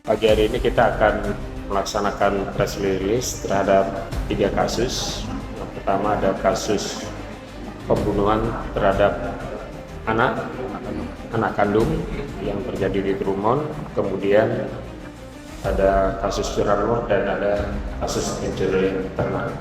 Pagi hari ini kita akan melaksanakan press release terhadap 3 kasus. Yang pertama ada kasus pembunuhan terhadap anak kandung yang terjadi di Trumon, kemudian ada kasus curanmor dan ada kasus pencurian ternak.